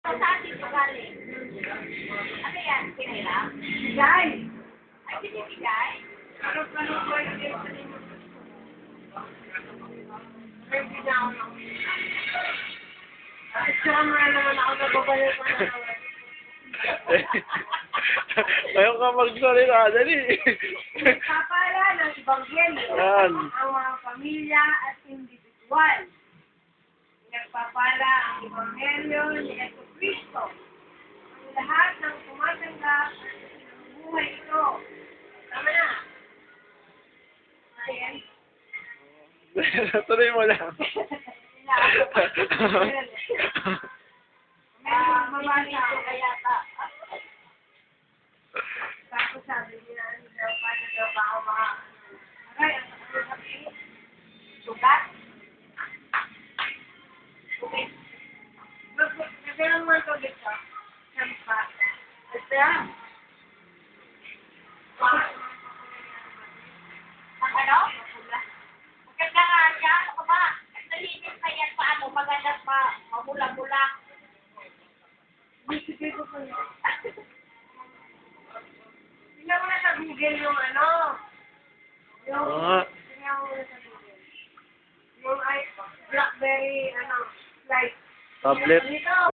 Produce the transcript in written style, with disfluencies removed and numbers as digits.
Saan dito galing? Ano yan? Pinira? Bigay. Ay, binibigay? Ano ko yung may bigyan ako ng picture mo na naman ako nababalik ko na naman. Ayaw ka magsalita, dali. Nagpapala ng Ebanghelyo Yan. ang mga pamilya at individual. Nagpapala ang Ebanghelyo ni Jesucristo ang lahat ng tumatanggap ng buhay ito. Tama na. Ayan. Tuloy mo lang. Mamaya ako kaya ta. Tapos sabi niya, paano daw ba ako aray, ang sabi, sugat? Okay. Kasi naman ito dito, sampa. Ito. Ang ano? Maganda nga siya. Ano ka ba? Nalinis na yan pa ano. Maganda pa. Mamula-mula. Bisipin ko po yun. Tingnan mo na sa Google yung ano. Yung, Oo. tingnan mo na sa Google. Yung Blackberry, slide. Tablet. Dito.